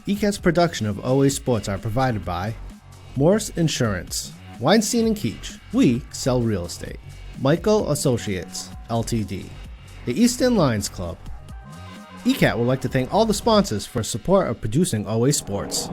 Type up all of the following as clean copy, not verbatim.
ECAT's production of OA Sports are provided by Morse Insurance, Weinstein and Keach, we sell real estate, Michael Associates, Ltd., the Easton Lions Club. ECAT would like to thank all the sponsors for support of producing OA Sports.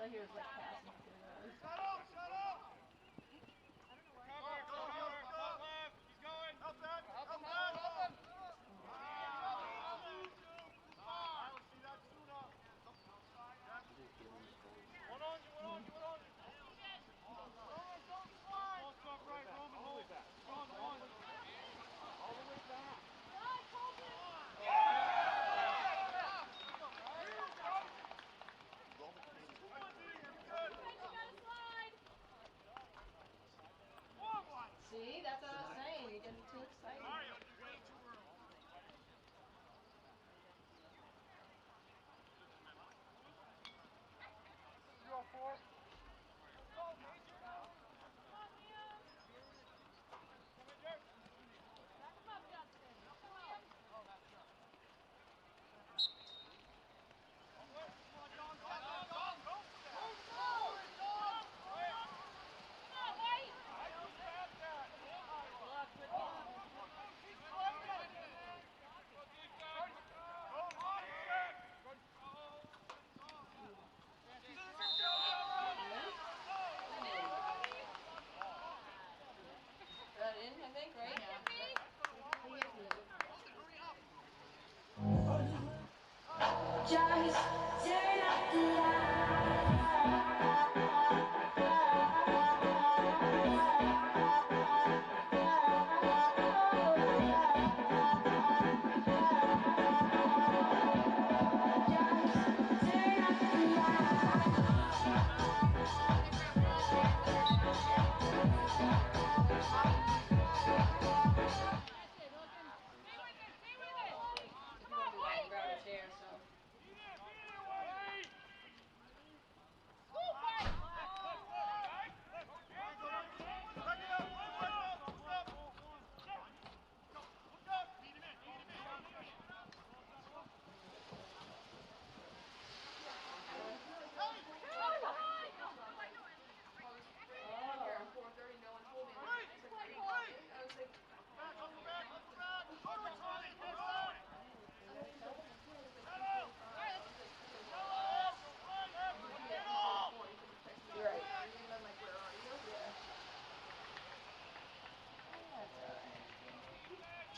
I hear is like passing through those. Shut up! Cover! He's going! Help him! Help him! I'll see that sooner. One on you! Don't slide! Ball stop right, Roman, hold. One. All the way back. See, that's what I was saying. You're getting too excited. Mario, you're way too early. You on 4? Go, Major. Come on, Liam. Come in, Jerry. Back him up, Justin. Come on. Oh, that's good. Come on, John. Go. That in, I think, right? Yeah. Just turn up the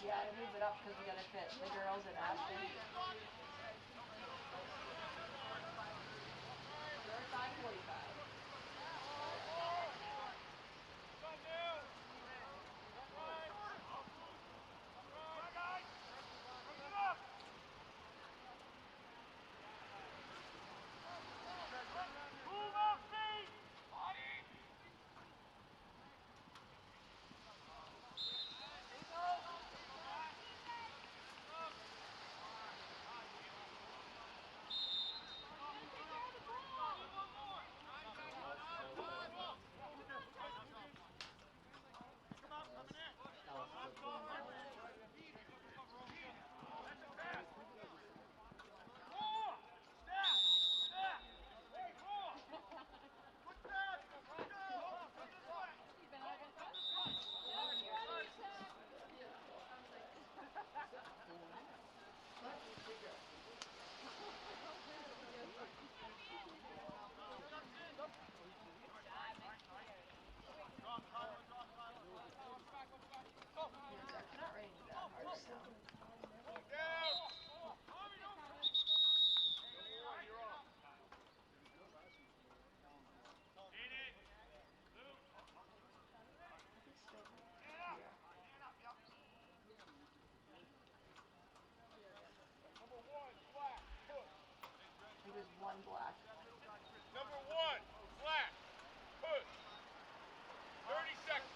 Yeah, to move it up because we got to fit the girls at Aston. They're 5:45. Move up, feet! They're not ready to do that hard still. He was one black. Number 1, flat, push. 30 seconds.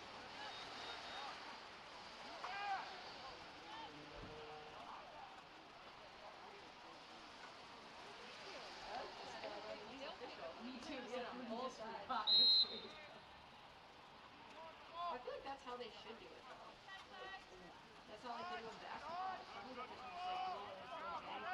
Me too, yeah, on both sides. I feel like that's how they should do it though. That's how like they do in basketball. Some of the just like roll it and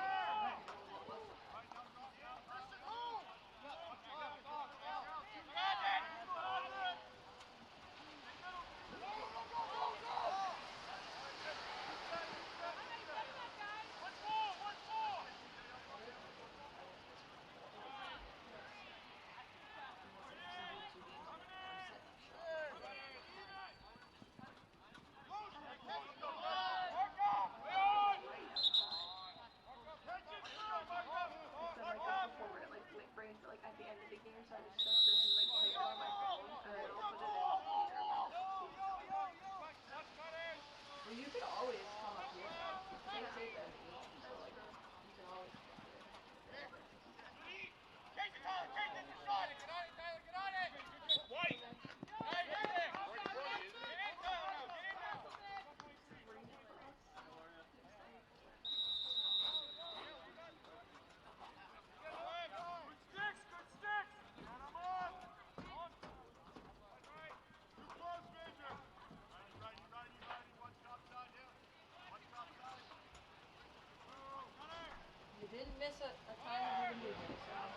miss a time of the movie, so.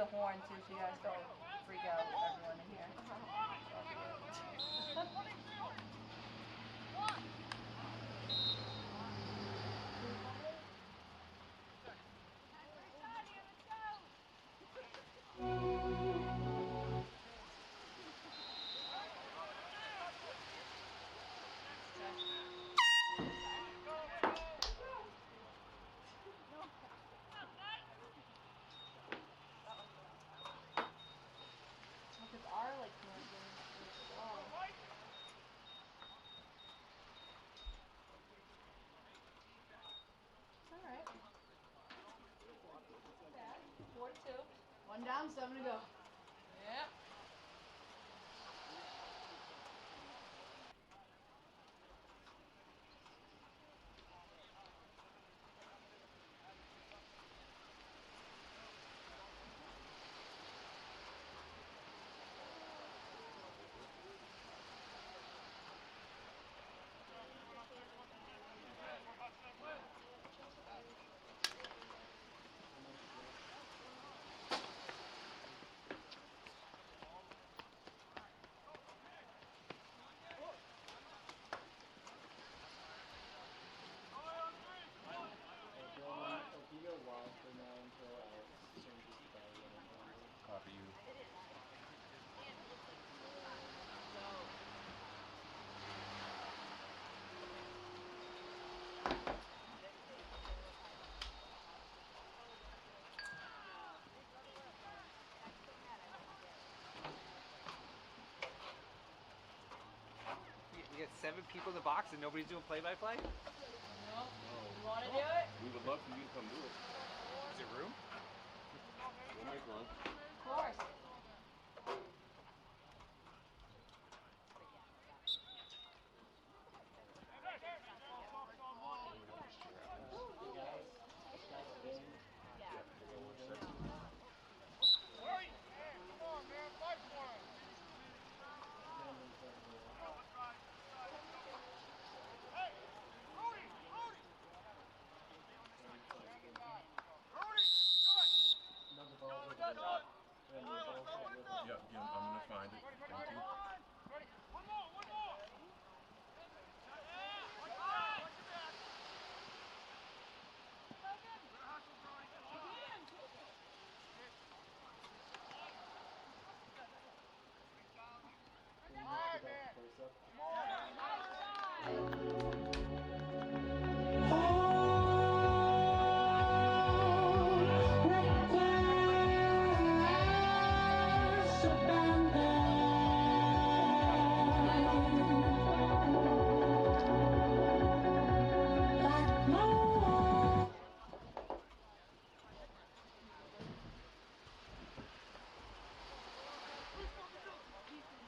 a horn too, so you guys don't freak out everyone in here. Because our like commercials are slow. It's alright. 4-2. 1 down, 7 to go. Yep. Copy you. You get 7 people in the box and nobody's doing play-by-play? No. You want to do it? We would love for you to come do it. Is there room? We'll make room. Of course. Yeah, I'm gonna find it. Thank you. One more!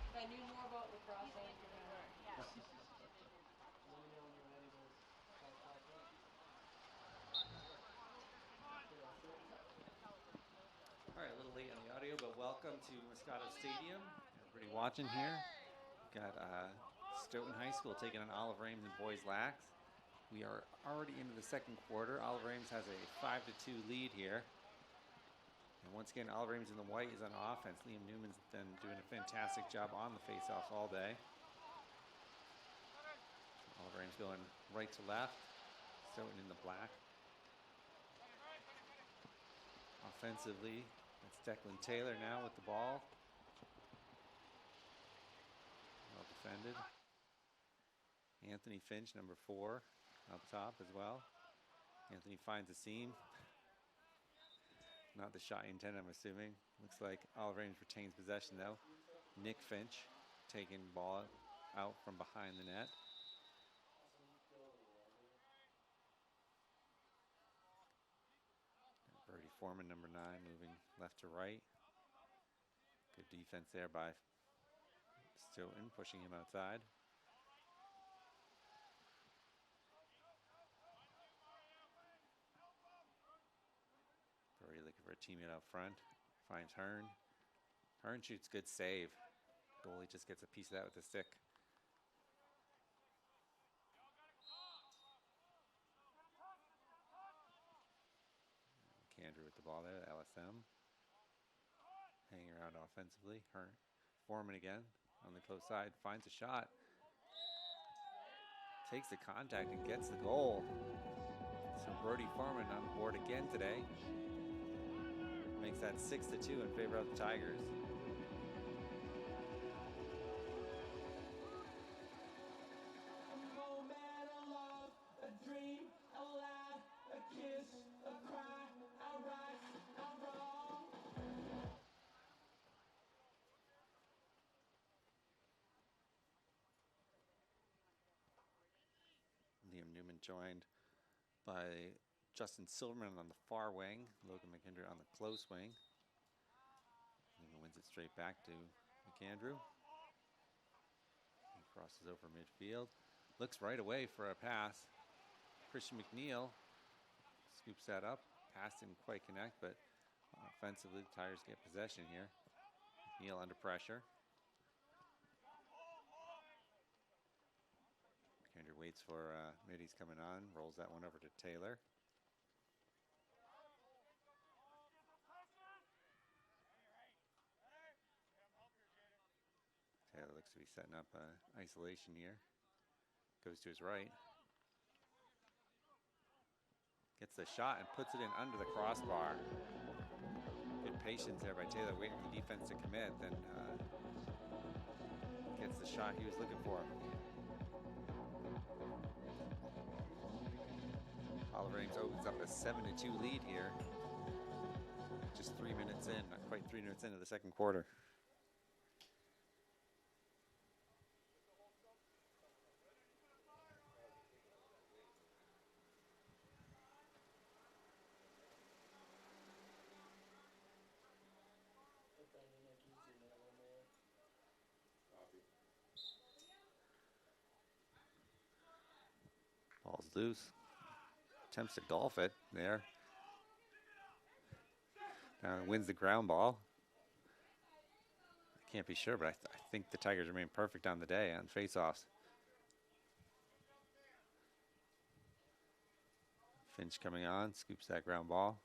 If I knew more about lacrosse, I would get better. All right, a little late on the audio, but welcome to Muscato Stadium. Everybody watching here. We've got Stoughton High School taking on Olive Ames and Boys Lax. We are already into the second quarter. Olive Ames has a 5-2 lead here. And once again, Olive Ames in the white is on offense. Liam Newman's been doing a fantastic job on the faceoffs all day. Olive Ames going right to left. Stoughton in the black. Offensively, it's Declan Taylor now with the ball. Well defended. Anthony Finch, number 4, up top as well. Anthony finds a seam. Not the shot he intended, I'm assuming. Looks like Olive Ames retains possession though. Nick Finch taking the ball out from behind the net. Birdie Foreman, number 9, moving left to right. Good defense there by Stoughton, pushing him outside. Birdie looking for a teammate out front. Finds Hearn. Hearn shoots, good save. Goalie just gets a piece of that with the stick. Andrew with the ball there, LSM. around offensively. Foreman again on the close side, finds a shot. Takes the contact and gets the goal. So Brody Foreman on the board again today. Makes that 6-2 in favor of the Tigers. Liam Newman joined by Justin Silverman on the far wing, Logan McKendry on the close wing. Newman wins it straight back to McAndrew. He crosses over midfield. Looks right away for a pass. Christian McNeil scoops that up. Pass didn't quite connect, but offensively the Tigers get possession here. McNeil under pressure. McAndrew waits for Middy's coming on, rolls that one over to Taylor. Taylor looks to be setting up isolation here. Goes to his right. Gets the shot and puts it in under the crossbar. Good patience there by Taylor, waiting for the defense to commit, then gets the shot he was looking for. Oliver Ames opens up a 7-2 lead here. Just 3 minutes in, not quite 3 minutes into the second quarter. Ball's loose. Attempts to golf it there. Wins the ground ball. I can't be sure, but I think the Tigers remain perfect on the day on faceoffs. Finch coming on, scoops that ground ball.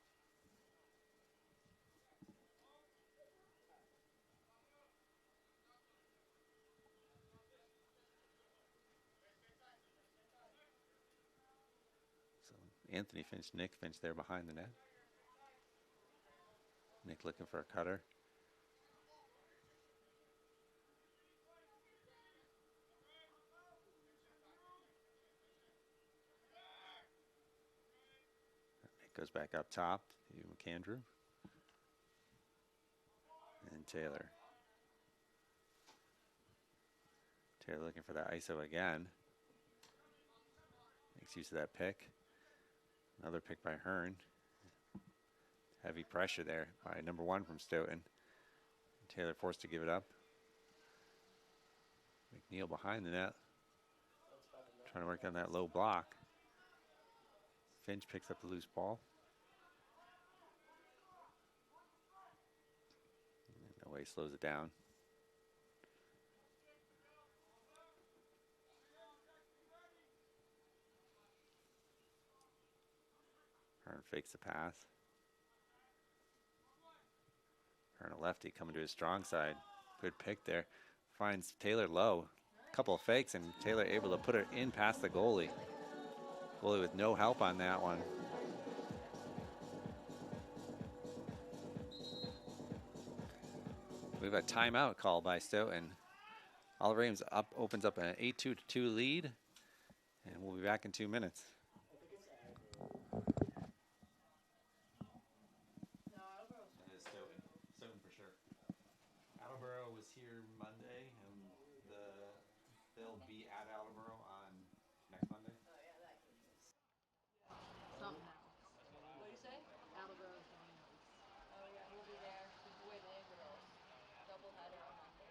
So Anthony Finch, Nick Finch there behind the net. Nick looking for a cutter. Nick goes back up top to McAndrew. And Taylor. Taylor looking for that ISO again. Makes use of that pick. Another pick by Hearn. Heavy pressure there by number 1 from Stoughton. Taylor forced to give it up. McNeil behind the net. Trying to work on that low block. Finch picks up the loose ball. No way he slows it down. Hearn fakes the pass. Hearn a lefty coming to his strong side. Good pick there. Finds Taylor low. A couple of fakes and Taylor able to put it in past the goalie. Goalie with no help on that one. We have a timeout call by Stoughton. Oliver Ames opens up an 8-2 lead, and we'll be back in 2 minutes. Stoughton for sure. Attleboro was here Monday, and they'll be at Attleboro on next Monday. Something else. What do you say? Attleboro's going to East. Oh yeah, we'll be there. Good boy Labor. Double header on Monday.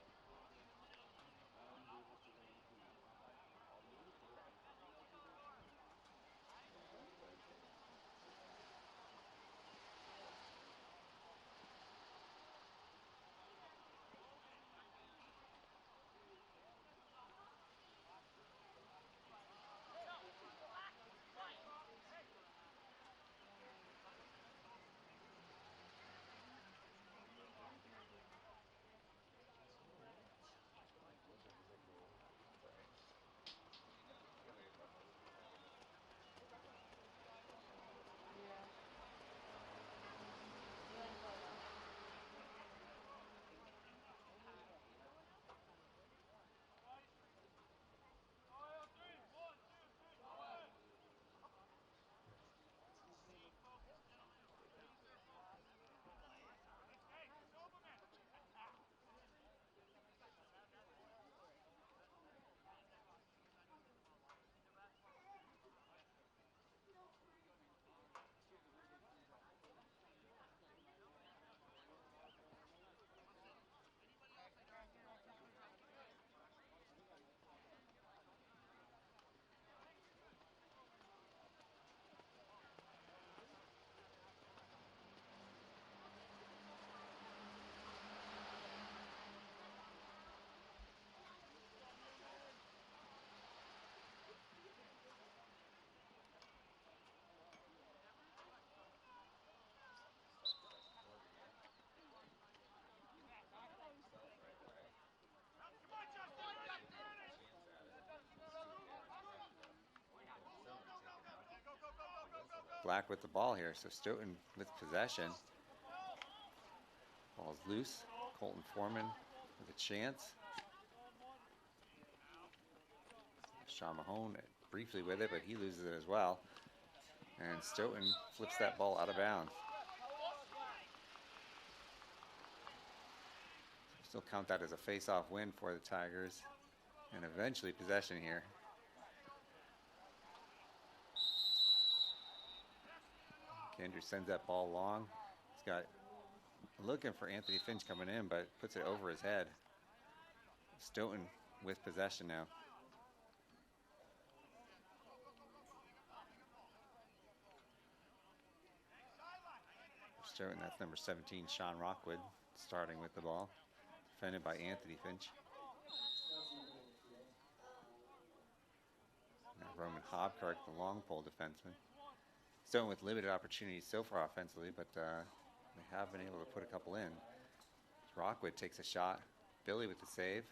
black with the ball here. So Stoughton with possession. Ball's loose. Colton Foreman with a chance. Sean Mahone briefly with it, but he loses it as well. And Stoughton flips that ball out of bounds. Still count that as a face-off win for the Tigers. And eventually possession here. Kendrick sends that ball long. He's got looking for Anthony Finch coming in, but puts it over his head. Stoughton with possession now. Stoughton, that's number 17, Sean Rockwood, starting with the ball. Defended by Anthony Finch. Now Roman Hobkirk, the long pole defenseman. Stoughton with limited opportunities so far offensively, but they have been able to put a couple in. Rockwood takes a shot. Billy with the save.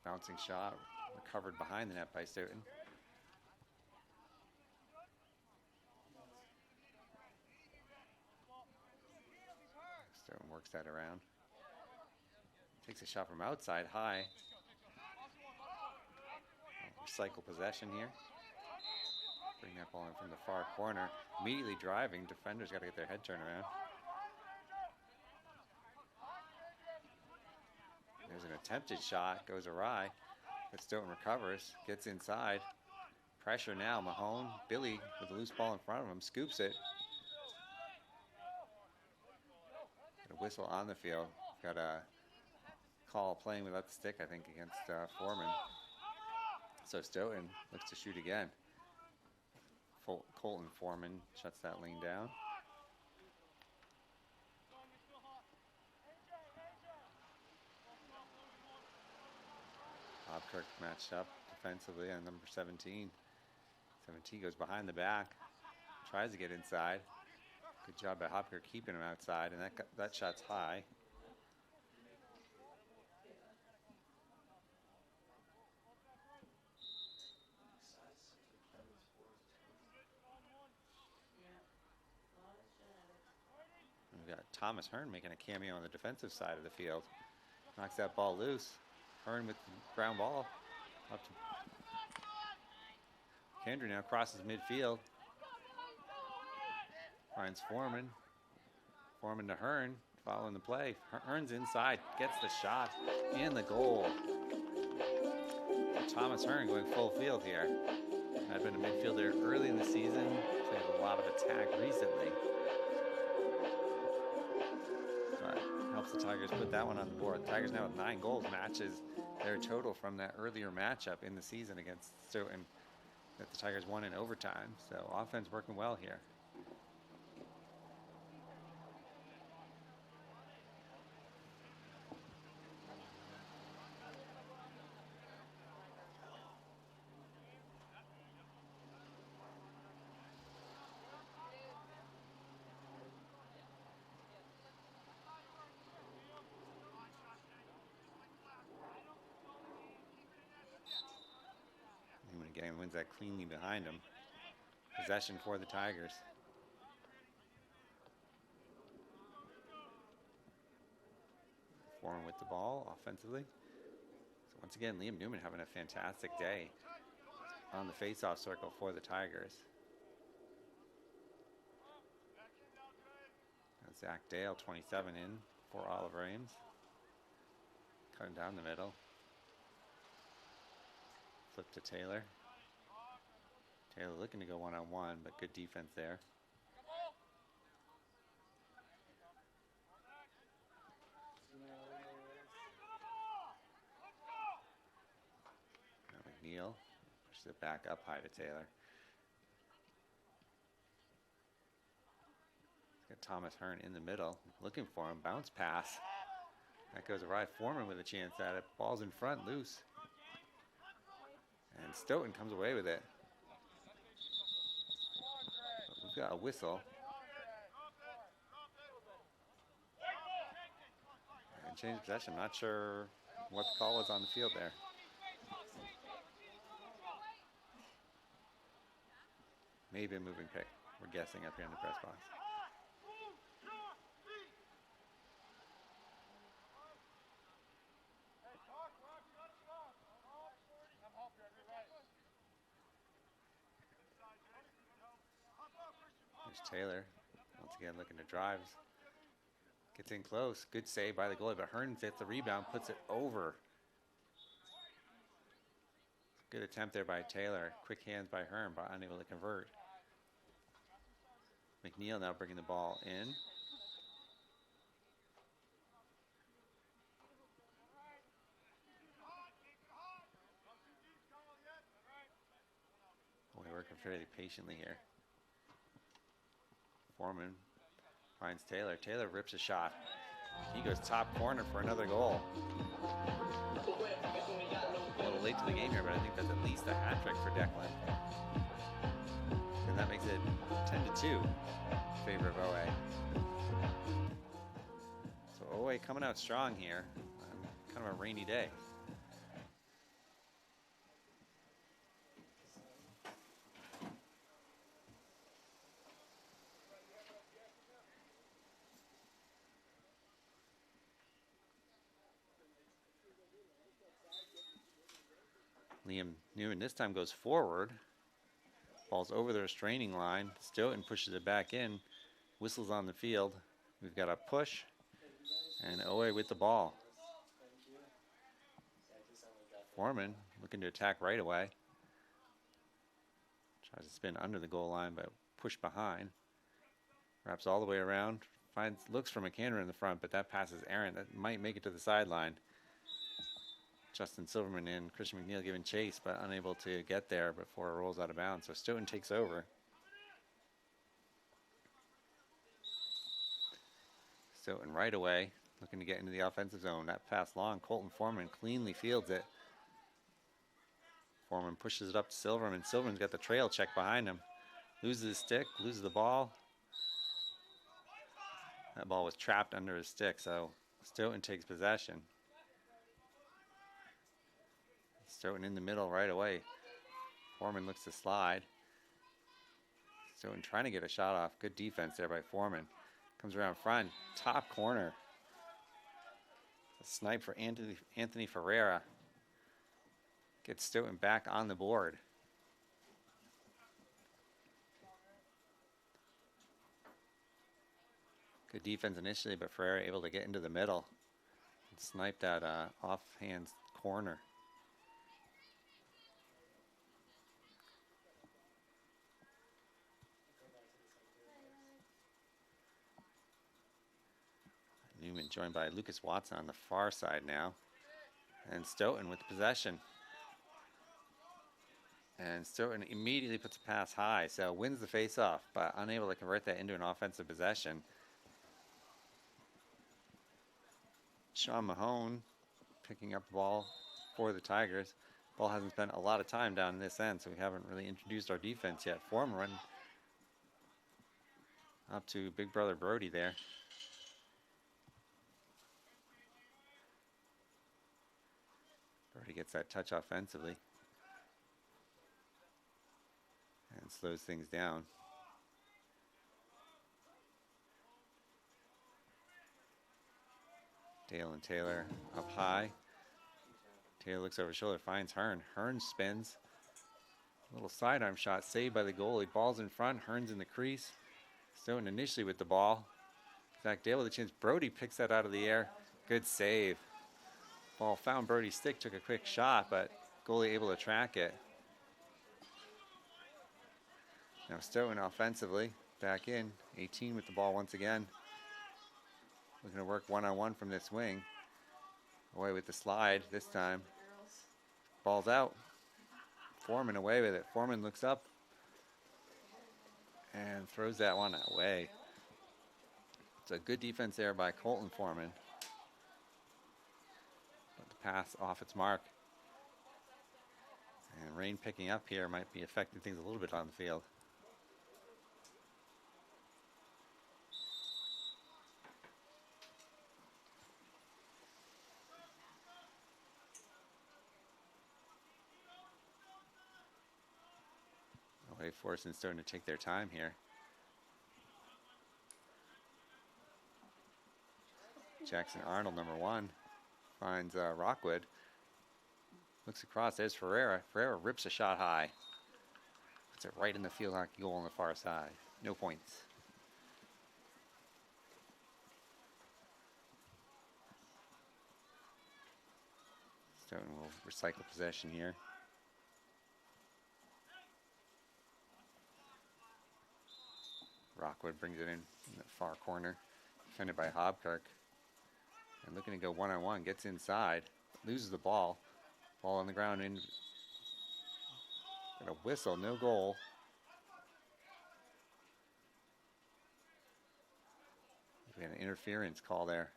Bouncing shot, recovered behind the net by Stoughton. Stoughton works that around. Takes a shot from outside, high. Recycle possession here. Bring that ball in from the far corner. Immediately driving, defenders got to get their head turned around. There's an attempted shot, goes awry, but Stoughton recovers, gets inside. Pressure now, Mahone. Billy with the loose ball in front of him, scoops it. Got a whistle on the field. Got a call playing without the stick, I think, against Foreman. So Stoughton looks to shoot again. Colton Foreman shuts that lane down. Hobkirk matched up defensively on number 17. 17 goes behind the back, tries to get inside. Good job by Hobkirk keeping him outside, and that shot's high. We've got Thomas Hearn making a cameo on the defensive side of the field. Knocks that ball loose. Hearn with the ground ball. Up to Kendry now crosses midfield. Finds Foreman. Foreman to Hearn, following the play. Hearn's inside, gets the shot, and the goal. Thomas Hearn going full field here. Had been a midfielder early in the season, played a lot of attack recently. But helps the Tigers put that one on the board. The Tigers now with 9 goals, matches their total from that earlier matchup in the season against Stoughton that the Tigers won in overtime. So offense working well here. Again, wins that cleanly behind him. Possession for the Tigers. Foreman with the ball offensively. So once again, Liam Newman having a fantastic day on the face-off circle for the Tigers. Now Zach Dale, 27 in for Olive Ames. Cutting down the middle. Flip to Taylor. Taylor looking to go one-on-one, but good defense there. Now McNeil pushes it back up high to Taylor. He's got Thomas Hearn in the middle, looking for him. Bounce pass. That goes awry. Foreman with a chance at it. Ball's in front, loose. And Stoughton comes away with it. But we've got a whistle. And change of possession. Not sure what the call was on the field there. Maybe a moving pick. We're guessing up here in the press box. There's Taylor, once again looking to drive. Gets in close. Good save by the goalie, but Hearns gets the rebound, puts it over. Good attempt there by Taylor. Quick hands by Hearn, but unable to convert. McNeil now bringing the ball in. We're working fairly patiently here. Foreman finds Taylor. Taylor rips a shot. He goes top corner for another goal. A little late to the game here, but I think that's at least a hat trick for Declan. And that makes it 10-2 in favor of OA. So OA coming out strong here on kind of a rainy day. Liam Newman this time goes forward. Ball's over the restraining line. Stoughton pushes it back in. Whistles on the field. We've got a push. And OA with the ball. Foreman looking to attack right away. Tries to spin under the goal line, but push behind. Wraps all the way around. Looks for McAndrew in the front, but that passes Aaron. That might make it to the sideline. Justin Silverman and Christian McNeil giving chase, but unable to get there before it rolls out of bounds. So Stoughton takes over. Stoughton right away, looking to get into the offensive zone. That pass long, Colton Foreman cleanly fields it. Foreman pushes it up to Silverman. Silverman's got the trail check behind him. Loses his stick, loses the ball. That ball was trapped under his stick, so Stoughton takes possession. Stoughton in the middle right away. Foreman looks to slide. Stoughton trying to get a shot off. Good defense there by Foreman. Comes around front, top corner. A snipe for Anthony Ferreira. Gets Stoughton back on the board. Good defense initially, but Ferreira able to get into the middle and snipe that offhand corner. Newman joined by Lucas Watson on the far side now. And Stoughton with the possession. And Stoughton immediately puts a pass high, so wins the faceoff, but unable to convert that into an offensive possession. Sean Mahone picking up the ball for the Tigers. Ball hasn't spent a lot of time down in this end, so we haven't really introduced our defense yet. Foreman running up to big brother Brody there. Brody gets that touch offensively and slows things down. Dale and Taylor up high. Taylor looks over his shoulder, finds Hearn. Hearn spins. A little sidearm shot saved by the goalie. Ball's in front. Hearn's in the crease. Stoughton initially with the ball. Zach Dale with a chance. Brody picks that out of the air. Good save. Ball found Brody's stick, took a quick shot, but goalie able to track it. Now Stoughton offensively back in. 18 with the ball once again. Looking to work one-on-one from this wing. Away with the slide this time. Ball's out. Foreman away with it. Foreman looks up and throws that one away. It's a good defense there by Colton Foreman. But the pass off its mark. And rain picking up here might be affecting things a little bit on the field. Forcing Stoughton to take their time here. Jackson Arnold, number 1, finds Rockwood. Looks across. There's Ferreira. Ferreira rips a shot high. Puts it right in the field hockey goal on the far side. No points. Stoughton will recycle possession here. Rockwood brings it in the far corner. Defended by Hobkirk. And looking to go one-on-one. Gets inside. Loses the ball. Ball on the ground. And a whistle. No goal. We had an interference call there.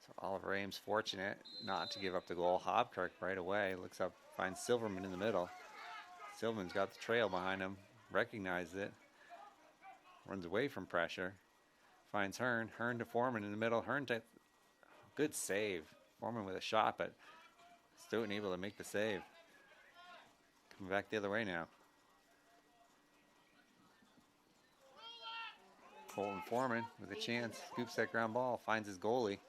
So Oliver Ames fortunate not to give up the goal. Hobkirk right away. Looks up. Finds Silverman in the middle. Silverman's got the trail behind him. Recognizes it. Runs away from pressure. Finds Hearn. Hearn to Foreman in the middle. Hearn to... Good save. Foreman with a shot, but Stoughton able to make the save. Coming back the other way now. Colton Foreman with a chance. Scoops that ground ball. Finds his goalie.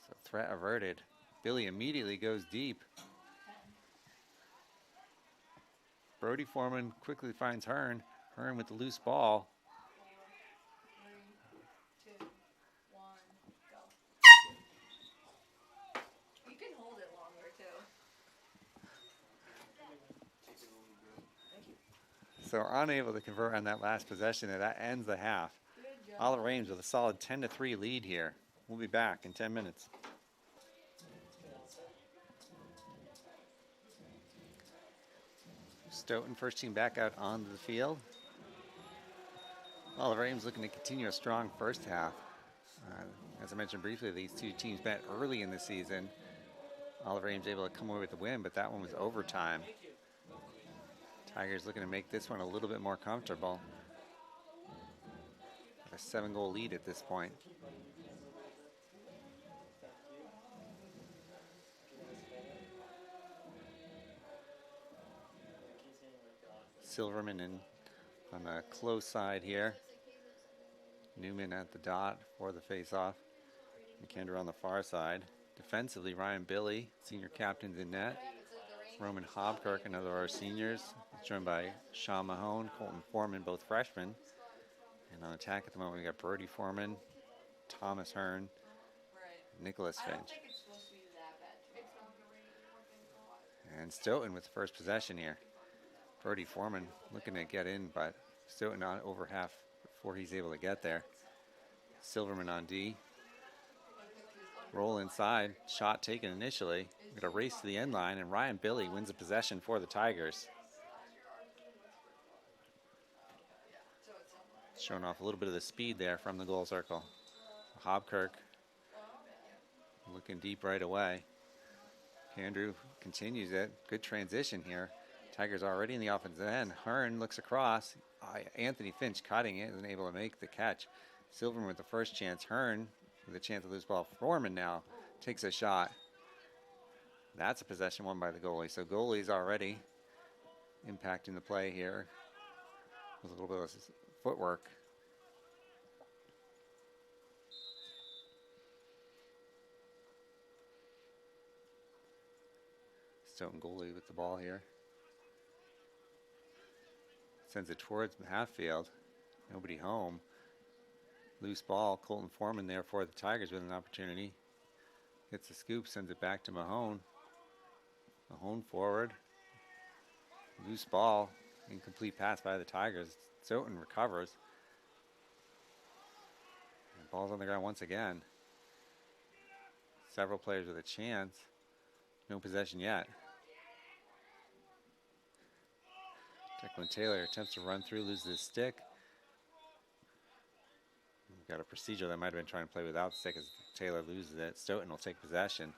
So threat averted. Billy immediately goes deep. Brody Foreman quickly finds Hearn. Hearn with the loose ball. 3, 2, 1, go. You can hold it longer too. So unable to convert on that last possession, and that ends the half. Good job. Oliver Ames with a solid 10-3 lead here. We'll be back in 10 minutes. Stoughton, first team back out onto the field. Oliver Ames looking to continue a strong first half. As I mentioned briefly, these two teams met early in the season. Oliver Ames able to come away with the win, but that one was overtime. Tigers looking to make this one a little bit more comfortable. A 7-goal lead at this point. Silverman in on the close side here. Newman at the dot for the face-off. McKendra on the far side. Defensively, Ryan Billy, senior captains in net. Roman Hobkirk, another of our seniors, joined by Sean Mahone, Colton Foreman, both freshmen. And on attack at the moment, we got Brody Foreman, Thomas Hearn, Nicholas I don't Finch. think it's supposed to be that bad. And Stoughton with the first possession here. Brody Foreman looking to get in, but Stoughton on over half before he's able to get there. Silverman on D. Roll inside. Shot taken initially. Got a race to the end line, and Ryan Billy wins the possession for the Tigers. Showing off a little bit of the speed there from the goal circle. Hobkirk looking deep right away. Andrew continues it. Good transition here. Tigers already in the offensive end. Hearn looks across. Anthony Finch cutting it, isn't able to make the catch. Silverman with the first chance. Hearn with a chance to lose ball. Foreman now takes a shot. That's a possession won by the goalie. So goalie's already impacting the play here with a little bit of footwork. Stoughton goalie with the ball here. Sends it towards half field. Nobody home. Loose ball. Colton Foreman there for the Tigers with an opportunity. Gets the scoop, sends it back to Mahone. Mahone forward. Loose ball. Incomplete pass by the Tigers. Stoughton recovers. And ball's on the ground once again. Several players with a chance. No possession yet. Declan Taylor attempts to run through, loses his stick. We've got a procedure that might have been trying to play without the stick as Taylor loses it. Stoughton will take possession.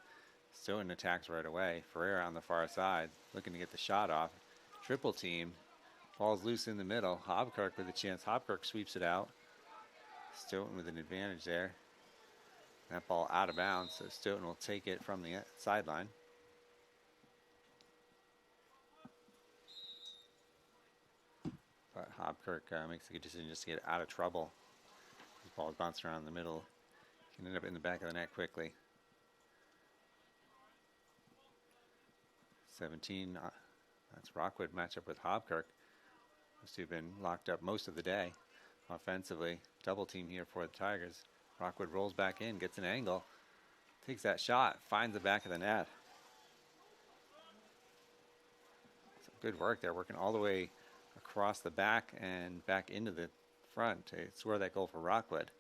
Stoughton attacks right away. Ferreira on the far side, looking to get the shot off. Triple team. Ball's loose in the middle. Hobkirk with a chance. Hobkirk sweeps it out. Stoughton with an advantage there. That ball out of bounds, so Stoughton will take it from the sideline. But Hobkirk makes a good decision just to get out of trouble. Ball's bouncing around in the middle. Can end up in the back of the net quickly. 17. That's Rockwood matchup with Hobkirk. Those two have been locked up most of the day offensively. Double team here for the Tigers. Rockwood rolls back in, gets an angle, takes that shot, finds the back of the net. Some good work there, working all the way across the back and back into the front to score that goal for Rockwood.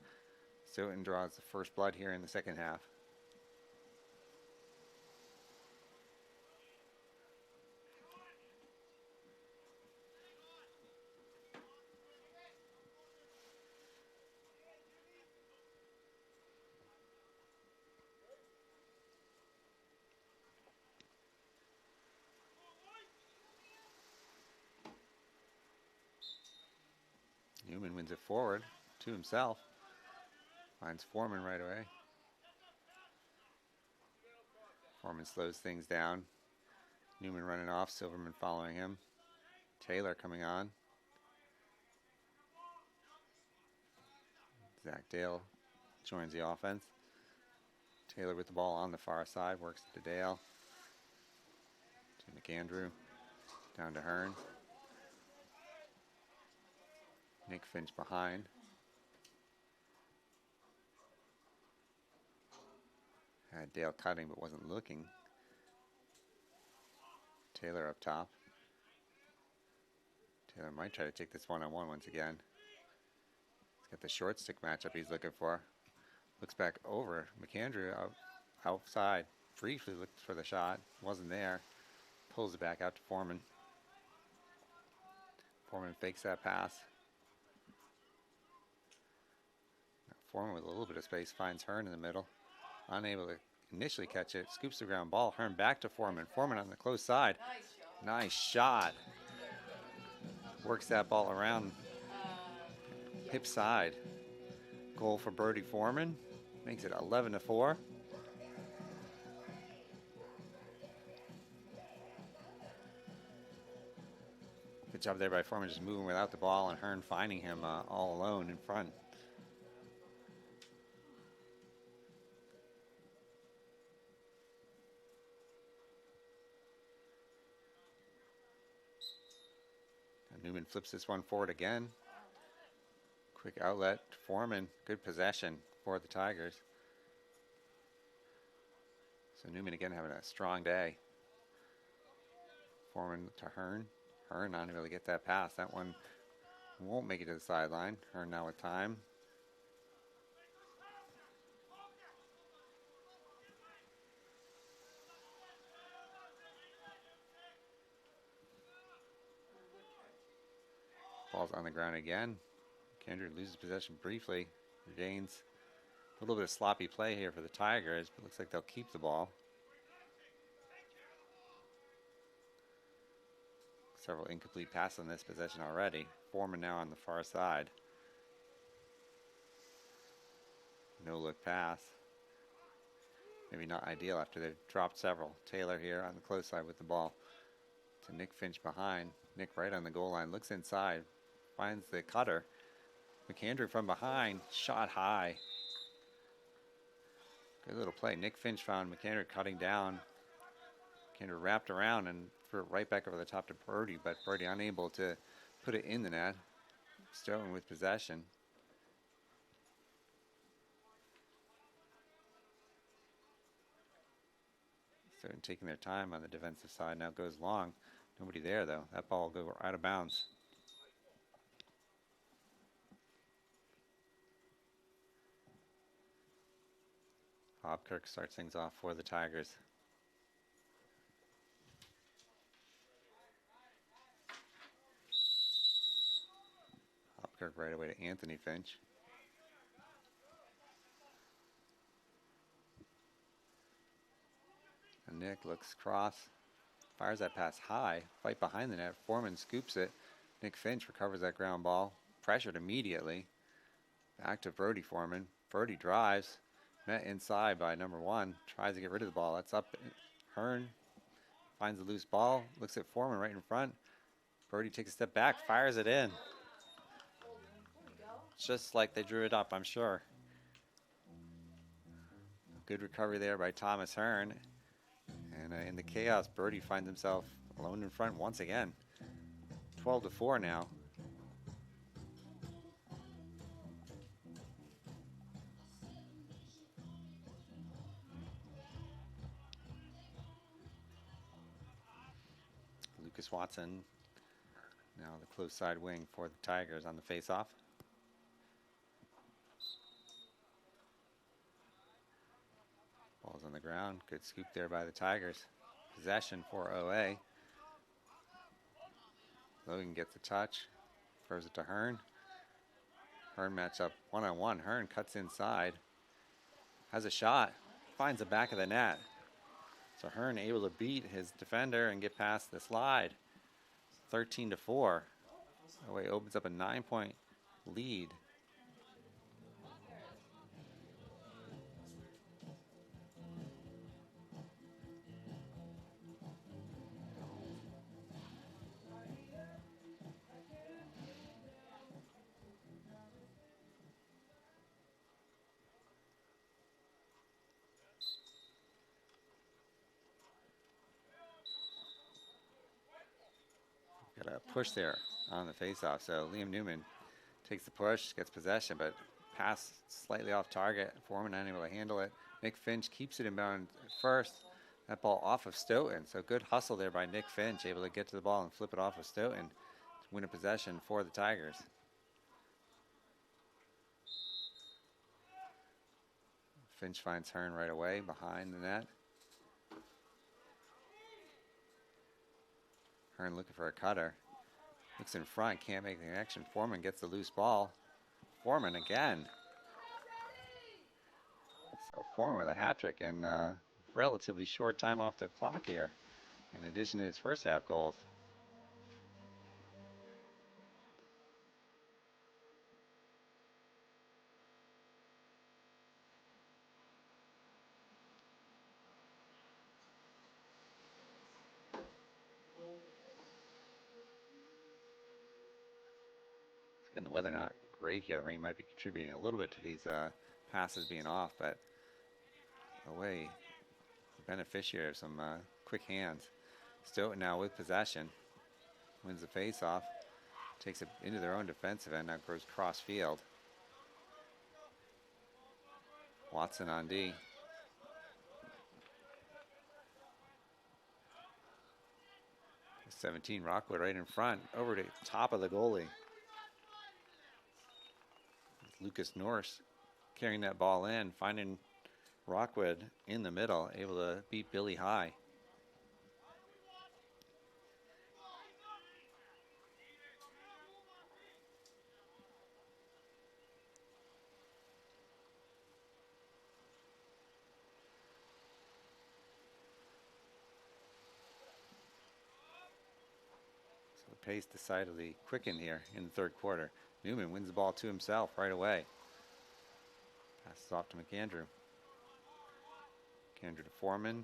Stoughton draws the first blood here in the second half. Newman wins it forward to himself. Finds Foreman right away. Foreman slows things down. Newman running off, Silverman following him. Taylor coming on. Zach Dale joins the offense. Taylor with the ball on the far side, works to Dale. To McAndrew. Down to Hearn. Nick Finch behind. Had Dale cutting but wasn't looking. Taylor up top. Taylor might try to take this one-on-one once again. He's got the short stick matchup he's looking for. Looks back over. McAndrew outside. Briefly looked for the shot. Wasn't there. Pulls it back out to Foreman. Foreman fakes that pass. Foreman with a little bit of space finds Hearn in the middle. Unable to initially catch it. Scoops the ground ball. Hearn back to Foreman. Foreman on the close side. Nice shot. Works that ball around hip side. Goal for Birdie Foreman. Makes it 11-4. Good job there by Foreman, just moving without the ball, and Hearn finding him all alone in front. Newman flips this one forward again. Quick outlet to Foreman. Good possession for the Tigers. So Newman again having a strong day. Foreman to Hearn. Hearn not able to get that pass. That one won't make it to the sideline. Hearn now with time. Ball's on the ground again. Kendrick loses possession briefly. Regains. A little bit of sloppy play here for the Tigers, but looks like they'll keep the ball. Several incomplete passes on this possession already. Foreman now on the far side. No look pass. Maybe not ideal after they've dropped several. Taylor here on the close side with the ball. To Nick Finch behind. Nick right on the goal line. Looks inside. Finds the cutter. McAndrew from behind. Shot high. Good little play. Nick Finch found McAndrew cutting down. McAndrew wrapped around and threw it right back over the top to Birdie, but Birdie unable to put it in the net. Stoughton with possession. Stoughton taking their time on the defensive side. Now goes long. Nobody there, though. That ball will go out of bounds. Hobkirk starts things off for the Tigers. Hobkirk right away to Anthony Finch. And Nick looks cross. Fires that pass high. Fight behind the net. Foreman scoops it. Nick Finch recovers that ground ball. Pressured immediately. Back to Birdie Foreman. Birdie drives. Met inside by number 1. Tries to get rid of the ball. That's up. Hearn finds the loose ball. Looks at Foreman right in front. Birdie takes a step back. Fires it in. just like they drew it up, I'm sure. Good recovery there by Thomas Hearn. And in the chaos, Birdie finds himself alone in front once again. 12-4 now. Lucas Watson, now the close side wing for the Tigers on the faceoff. Ball's on the ground. Good scoop there by the Tigers. Possession for OA. Logan gets a touch. Throws it to Hearn. Hearn match up one-on-one. Hearn cuts inside. Has a shot. Finds the back of the net. So Hearn able to beat his defender and get past the slide. 13-4. OA opens up a 9-point lead. Got a push there on the faceoff. So Liam Newman takes the push, gets possession, but pass slightly off target. Foreman unable to handle it. Nick Finch keeps it inbound first. That ball off of Stoughton. So good hustle there by Nick Finch, able to get to the ball and flip it off of Stoughton to win a possession for the Tigers. Finch finds Hearn right away behind the net. Hearn looking for a cutter. Looks in front, can't make the connection. Foreman gets the loose ball. Foreman again. So Foreman with a hat trick and relatively short time off the clock here, in addition to his first half goals. And the weather not great here. The rain might be contributing a little bit to these passes being off, but away, beneficiary of some quick hands. Stoughton now with possession, wins the face-off, takes it into their own defensive end, now goes cross field. Watson on D. The 17, Rockwood right in front, over to top of the goalie. Lucas Norse carrying that ball in, finding Rockwood in the middle, able to beat Billy High. So the pace decidedly quickened here in the third quarter. Newman wins the ball to himself right away. Passes off to McAndrew. McAndrew to Foreman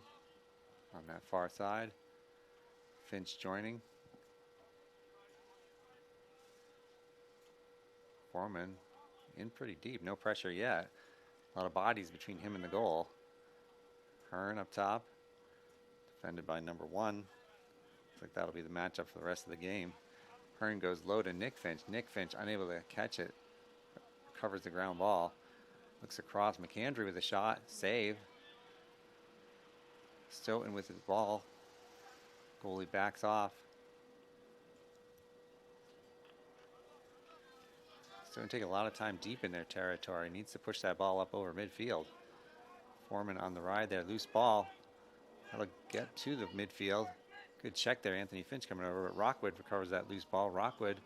on that far side. Finch joining. Foreman in pretty deep, no pressure yet. A lot of bodies between him and the goal. Hearn up top, defended by number 1. Looks like that'll be the matchup for the rest of the game. Hearn goes low to Nick Finch. Nick Finch unable to catch it. Covers the ground ball. Looks across. McAndrew with a shot. Save. Stoughton with his ball. Goalie backs off. Stoughton take a lot of time deep in their territory. Needs to push that ball up over midfield. Foreman on the ride there. Loose ball. That'll get to the midfield. Good check there. Anthony Finch coming over, but Rockwood recovers that loose ball. Rockwood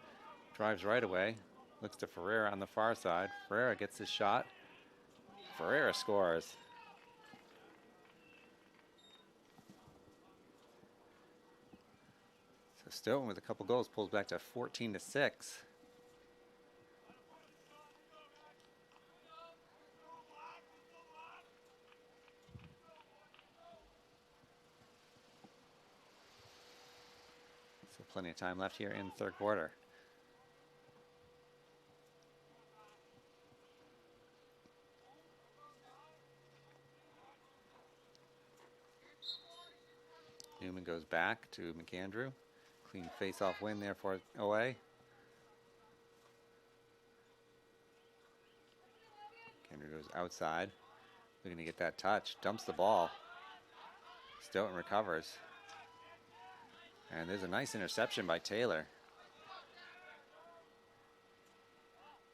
drives right away. Looks to Ferreira on the far side. Ferreira gets his shot. Ferreira scores. So Stoughton with a couple goals pulls back to 14-6. So plenty of time left here in the third quarter. Newman goes back to McAndrew. Clean face-off win there for OA. McAndrew goes outside. Looking to get that touch. Dumps the ball. Stoughton recovers. And there's a nice interception by Taylor.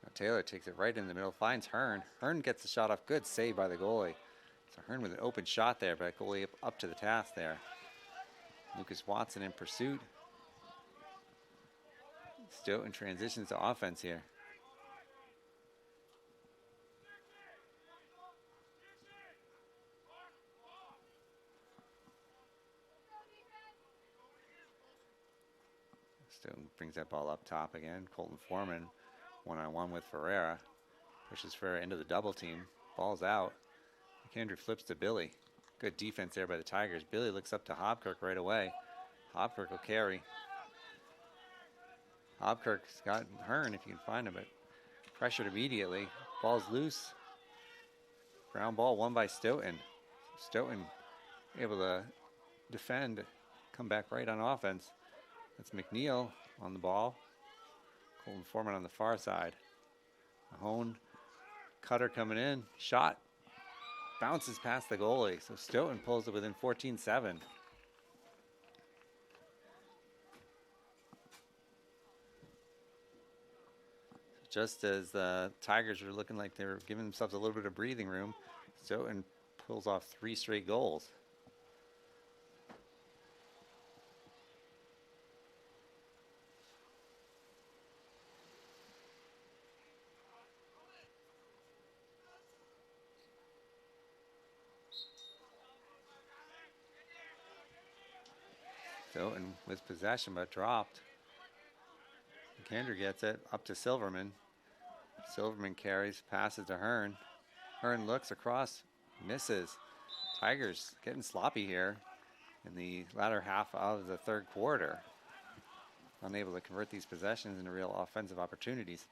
Now Taylor takes it right in the middle, finds Hearn. Hearn gets the shot off. Good save by the goalie. So Hearn with an open shot there, but goalie up to the task there. Lucas Watson in pursuit. Stoughton transitions to offense here. Stoughton brings that ball up top again. Colton Foreman one-on-one with Ferreira. Pushes Ferreira into the double team. Ball's out. McAndrew flips to Billy. Good defense there by the Tigers. Billy looks up to Hobkirk right away. Hobkirk will carry. Hobkirk's got Hearn if you can find him, but pressured immediately. Ball's loose. Ground ball won by Stoughton. Stoughton able to defend, come back right on offense. That's McNeil on the ball. Colton Foreman on the far side. Mahone, cutter coming in. Shot. Bounces past the goalie. So Stoughton pulls it within 14-7. Just as the Tigers were looking like they were giving themselves a little bit of breathing room, Stoughton pulls off 3 straight goals. Stoughton with possession but dropped. McAndrew gets it up to Silverman. Silverman carries, passes to Hearn. Hearn looks across, misses. Tigers getting sloppy here in the latter half of the third quarter. Unable to convert these possessions into real offensive opportunities.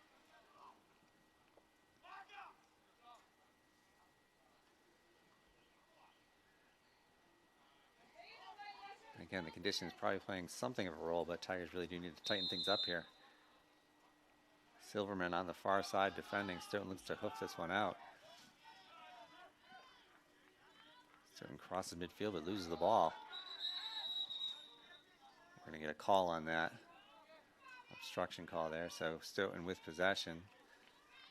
Again, the conditions probably playing something of a role, but Tigers really do need to tighten things up here. Silverman on the far side defending. Stoughton looks to hoof this one out. Stoughton crosses midfield but loses the ball. We're going to get a call on that. Obstruction call there. So Stoughton with possession.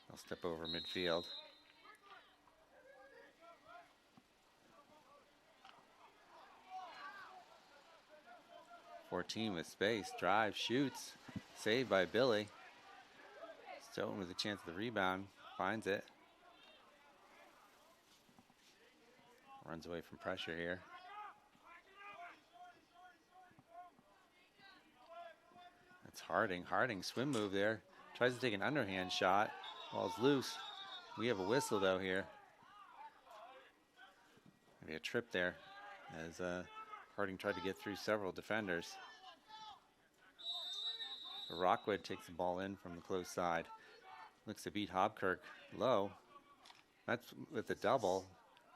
They'll step over midfield. .14 with space. Drive, shoots. Saved by Billy. Stoughton with a chance of the rebound. Finds it. Runs away from pressure here. That's Harding. Harding, swim move there. Tries to take an underhand shot. Ball's loose. We have a whistle though here. Maybe a trip there as Harding tried to get through several defenders. Rockwood takes the ball in from the close side. Looks to beat Hobkirk low. That's with the double.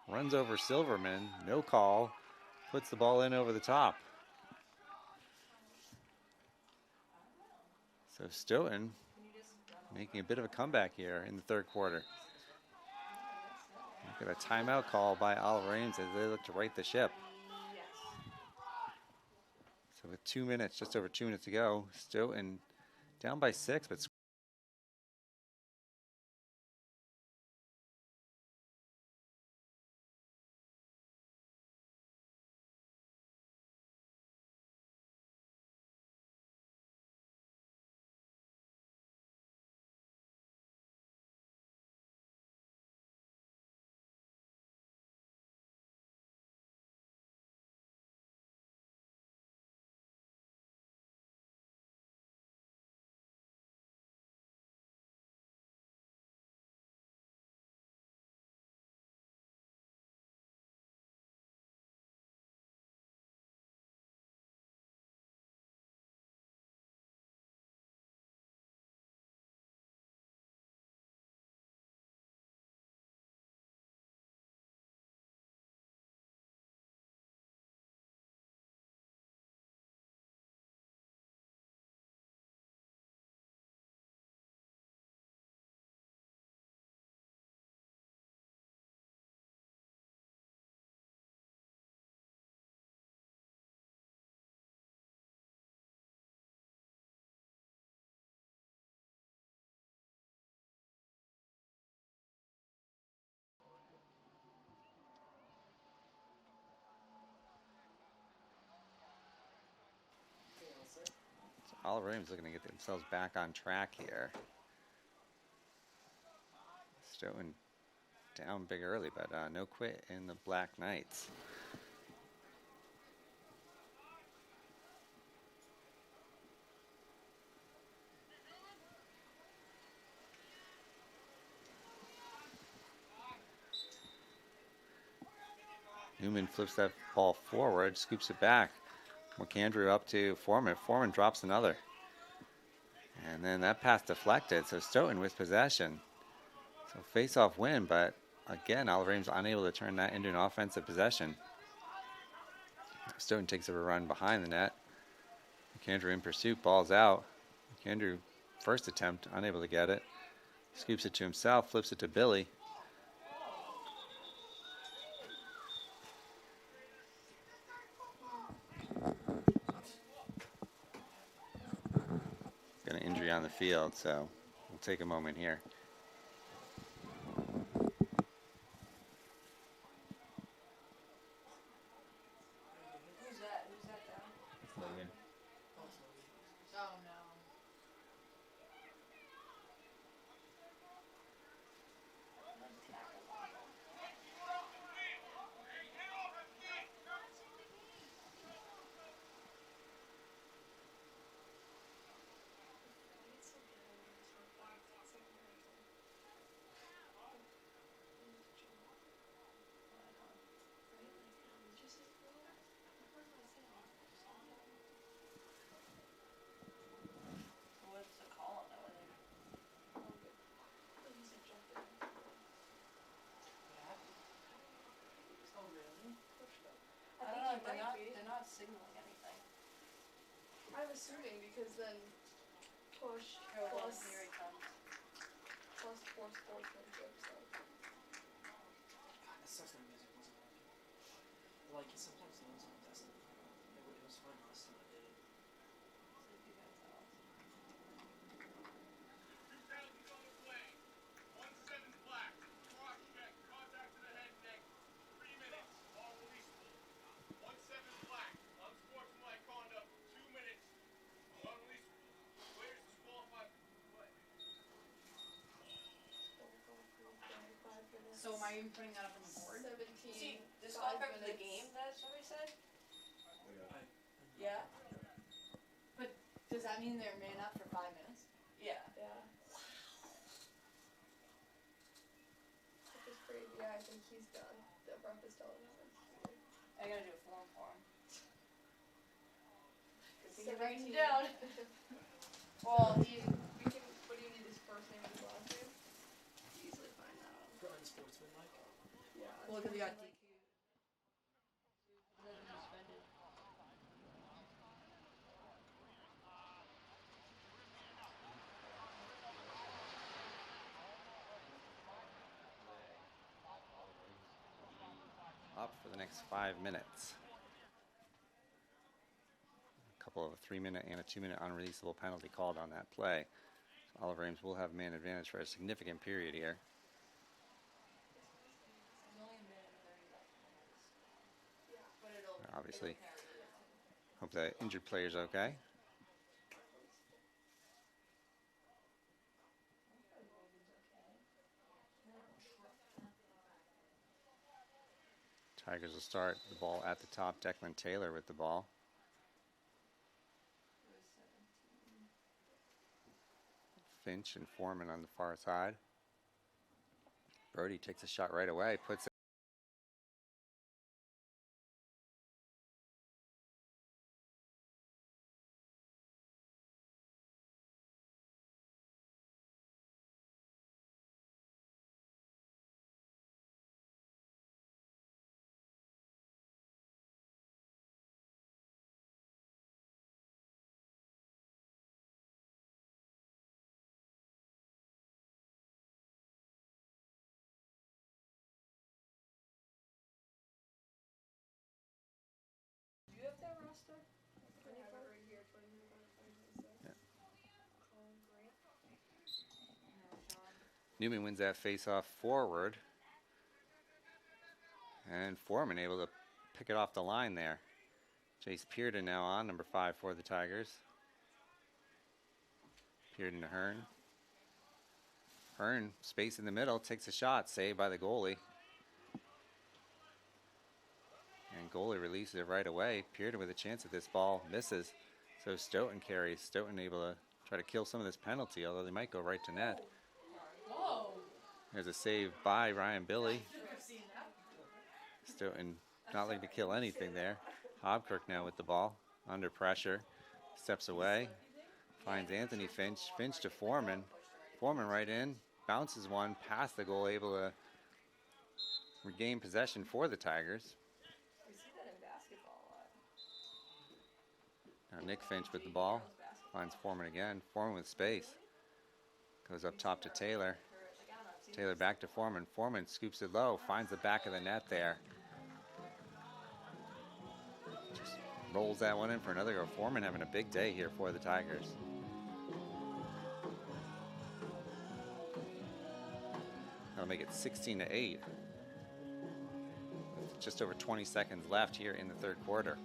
Runs over Silverman. No call. Puts the ball in over the top. So Stoughton making a bit of a comeback here in the third quarter. Look at a timeout call by Oliver Ames as they look to right the ship. So with 2 minutes, just over 2 minutes to go, Stoughton down by 6, but Olive Ames looking to get themselves back on track here. Stoughton down big early, but no quit in the Black Knights. Newman flips that ball forward, scoops it back. McAndrew up to Foreman. Foreman drops another. And then that pass deflected, so Stoughton with possession. So face-off win, but again, Olive Ames unable to turn that into an offensive possession. Stoughton takes a run behind the net. McAndrew in pursuit, ball's out. McAndrew, first attempt, unable to get it. Scoops it to himself, flips it to Billy. Got an injury on the field, so we'll take a moment here. Who's that? Who's that down? Logan. Oh no. What's the call on that one? Oh, really? I don't know, they're not signaling anything. I'm assuming because then push Oh, well, plus here he comes. plus four sportsmanship, so God, that sucks that music wasn't working. Like, sometimes those on doesn't. It was fun last time I did it. So if you guys tell us. So am I even putting that up on the board? 17. See, this 5 clock after the minutes. game that somebody said? I, Yeah. But does that mean they're man up for 5 minutes? Yeah. Yeah. Which is crazy. Yeah, I think he's done. The ref is telling him. I gotta do a form for him. Good thing you're writing 17. down. Well, We can. What do you need? His first name and his last name? easily find that out. for unsportsmanlike. Yeah. Well, because we got unfortunately. suspended. Up for the next 5 minutes. A couple of a 3-minute and a 2-minute unreleasable penalty called on that play. So Olive Ames will have man advantage for a significant period here. There's only a minute and 30 left in this. Yeah. But Obviously, it'll carry it. hope the injured player's okay. Tigers will start the ball at the top. Declan Taylor with the ball. Finch and Foreman on the far side. Brody takes a shot right away, puts it. Do you have that roster? I have it right here. 2025, 2026. Yeah. Grant. No, Sean. Newman wins that face-off forward. And Foreman able to pick it off the line there. Jace Pearden now on, number 5 for the Tigers. Pearden to Hearn. Hearn, space in the middle, takes a shot, saved by the goalie. And goalie releases it right away. Pearden with a chance at this ball, misses. So Stoughton carries. Stoughton able to try to kill some of this penalty, although they might go right to net. Whoa. There's a save by Ryan Billy. Stoughton not looking to kill anything there. Hobkirk now with the ball, under pressure, steps away, finds Anthony Finch. Finch to Foreman. Foreman right in, bounces one past the goal, able to regain possession for the Tigers. We see that in basketball a lot. Now Nick Finch with the ball, finds Foreman again. Foreman with space, goes up top to Taylor. Taylor back to Foreman. Foreman scoops it low, finds the back of the net there. Just rolls that one in for another go. Foreman having a big day here for the Tigers. That'll make it 16-8. With just over 20 seconds left here in the third quarter.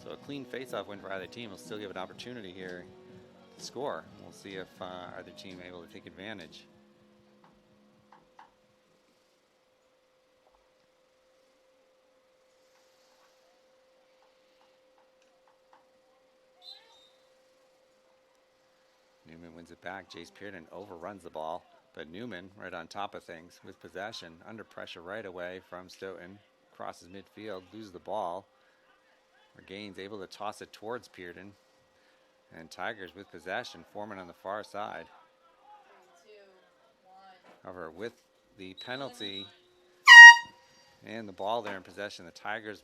So a clean face-off win for either team will still give an opportunity here to score. We'll see if either team able to take advantage. Newman wins it back. Jace Pearden overruns the ball, but Newman right on top of things with possession, under pressure right away from Stoughton. Crosses midfield, loses the ball. Regains, able to toss it towards Pearden. And Tigers with possession. Foreman on the far side. 3, 2, 1. However, with the penalty and the ball there in possession, the Tigers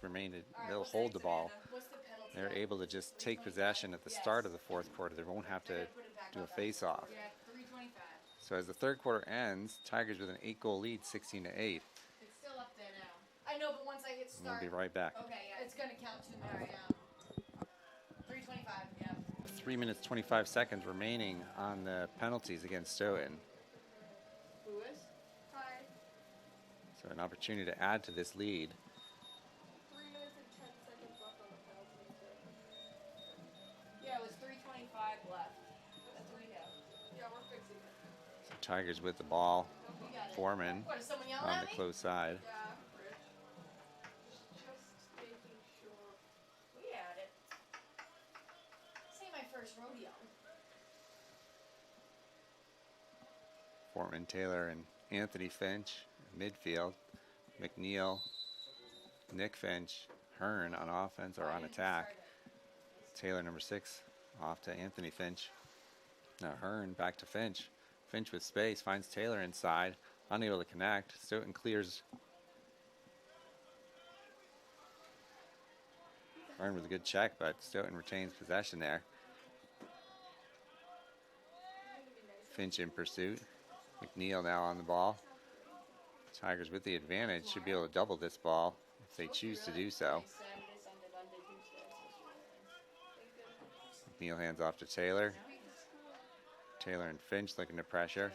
they'll hold the ball. What's the penalty? They're able to just take possession at the start of the fourth quarter. They won't have to do a face-off. We're at 3:25. So as the third quarter ends, Tigers with an 8-goal lead, 16-8. It's still up there now. I know, but once I hit We'll start. be right back. Okay, yeah, it's gonna count 2 minutes. 3:25. Yeah. 3 minutes, 25 seconds remaining on the penalties against Stoughton. Lewis. Hi. So an opportunity to add to this lead. 3 minutes and 10 seconds left on the penalty. Yeah, it was 3:25 left. That's what we have. Yeah, we're fixing it. So Tigers with the ball. We got it. Foreman What, is someone yelling on at the me? close side. Yeah, Rich. Just making sure. We had it. This ain't my first rodeo. Foreman, Taylor, and Anthony Finch. Midfield. McNeil, Nick Finch, Hearn on offense or on attack. Taylor, number 6, off to Anthony Finch. Now Hearn back to Finch. Finch with space, finds Taylor inside. Unable to connect. Stoughton clears. Hearn with a good check, but Stoughton retains possession there. Finch in pursuit. McNeil now on the ball. Tigers with the advantage should be able to double this ball if they choose to do so. Saturday, Sunday, Monday, Tuesday. McNeil hands off to Taylor. Taylor and Finch looking to pressure.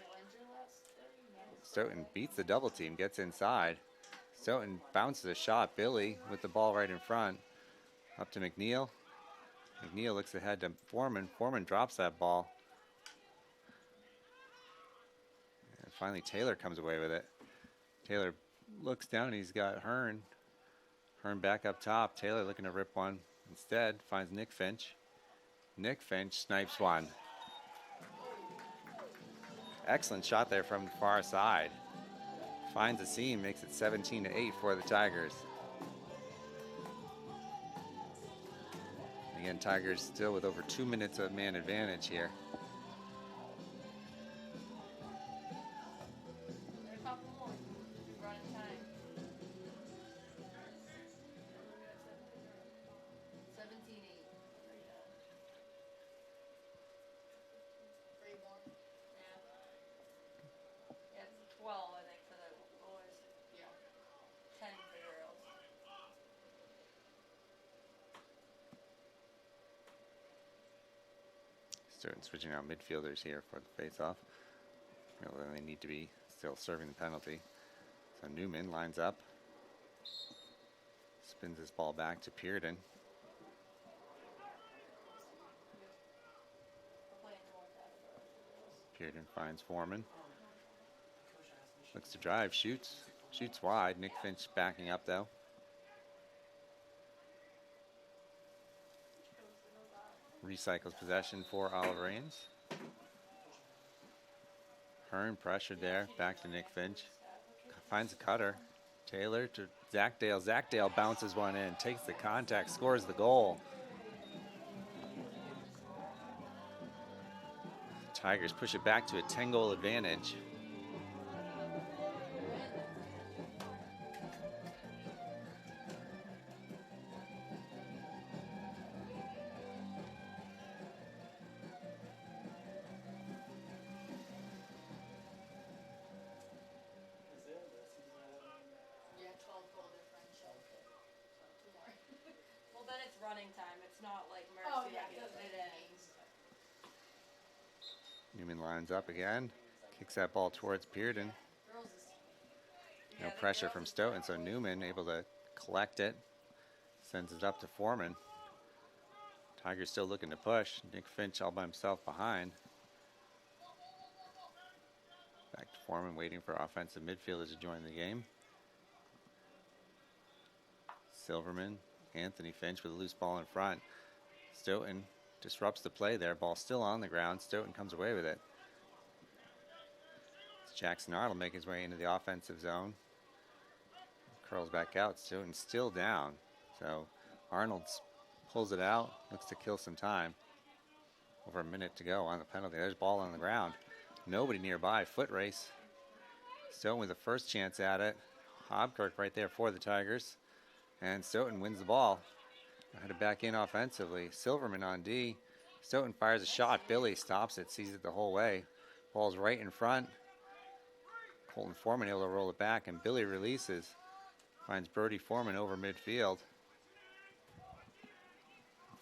Stoughton beats the double team, gets inside. Stoughton bounces a shot. Billy with the ball right in front. Up to McNeil. McNeil looks ahead to Foreman. Foreman drops that ball. And finally Taylor comes away with it. Taylor looks down, he's got Hearn. Hearn back up top. Taylor looking to rip one. Instead, finds Nick Finch. Nick Finch snipes one. Excellent shot there from the far side. Finds a seam, makes it 17-8 for the Tigers. Again, Tigers still with over 2 minutes of man advantage here. There's a couple more. We're running time. 17-8. 3 more. Yeah. Yeah, it's 12, I think, for the boys. Yeah. 10 for the girls. Stoughton switching out midfielders here for the face-off. Really, they need to be still serving the penalty. So Newman lines up. Spins his ball back to Pearden. Pearden finds Foreman. Coach asked me, Looks to drive, shoots wide. Nick Finch backing up though. Recycles possession for Oliver Ames. Hearn pressured there, back to Nick Finch. Finds a cutter. Taylor to Zach Dale. Zach Dale bounces one in, takes the contact, scores the goal. Tigers push it back to a 10-goal advantage. Yeah, 12-goal differential. So 2 more. Well, then it's running time. It's not like Mercy. Oh, yeah, like it doesn't it ends. Newman lines up again. Kicks that ball towards Pearden. Girls is. No Yeah, the pressure girls from is Stoughton, so terrible. Newman able to collect it. Sends it up to Foreman. Tigers still looking to push. Nick Finch all by himself behind. Back to Foreman, waiting for offensive midfielders to join the game. Silverman, Anthony Finch with a loose ball in front. Stoughton disrupts the play there. Ball still on the ground. Stoughton comes away with it. Jackson Arnold make his way into the offensive zone. Curls back out. Stoughton still down. So Arnold pulls it out. Looks to kill some time. Over a minute to go on the penalty. There's ball on the ground. Nobody nearby. Foot race. Stoughton with the first chance at it. Hobkirk right there for the Tigers. And Stoughton wins the ball. Headed back in offensively. Silverman on D. Stoughton fires a shot. Billy stops it, sees it the whole way. Ball's right in front. Colton Foreman able to roll it back, and Billy releases. Finds Brody Foreman over midfield.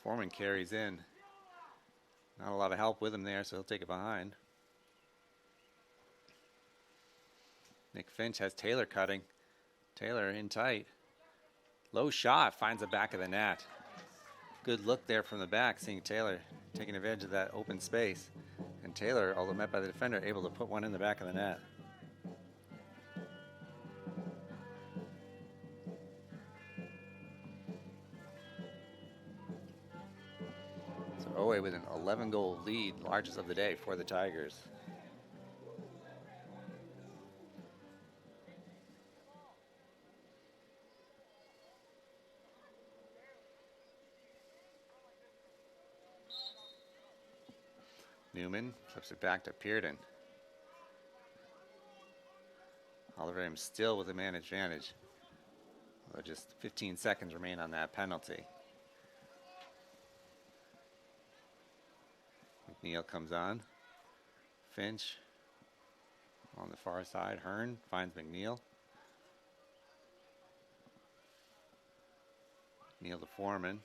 Foreman carries in. Not a lot of help with him there, so he'll take it behind. Nick Finch has Taylor cutting. Taylor in tight. Low shot, finds the back of the net. Good look there from the back, seeing Taylor taking advantage of that open space. And Taylor, although met by the defender, able to put one in the back of the net. So Owe with an 11-goal lead, largest of the day for the Tigers. Newman flips it back to Pearden. Oliver Ames still with a man advantage. Although just 15 seconds remain on that penalty. McNeil comes on. Finch on the far side. Hearn finds McNeil. McNeil to Foreman.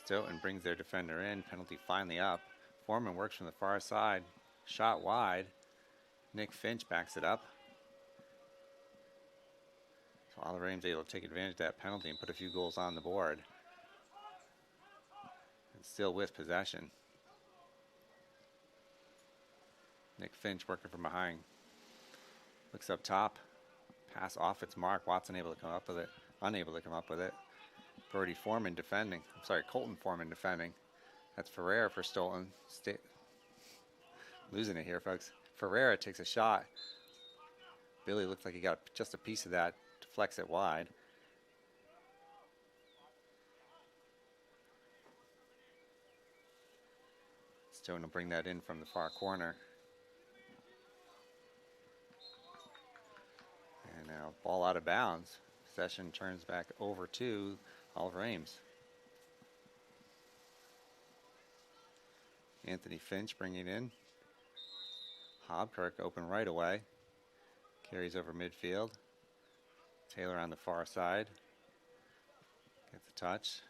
Stoughton brings their defender in. Penalty finally up. Foreman works from the far side. Shot wide. Nick Finch backs it up. So Oliver Ames able to take advantage of that penalty and put a few goals on the board. And still with possession. Nick Finch working from behind. Looks up top. Pass off its mark. Watson able to come up with it. Unable to come up with it. Brody Foreman defending. I'm sorry, Colton Foreman defending. That's Ferreira for Stoughton. Losing it here, folks. Ferreira takes a shot. Billy looks like he got just a piece of that. Deflects it wide. Stoughton will bring that in from the far corner. And now ball out of bounds. Possession turns back over to Oliver Ames. Anthony Finch bringing in. Hobkirk open right away. Carries over midfield. Taylor on the far side. Gets a touch.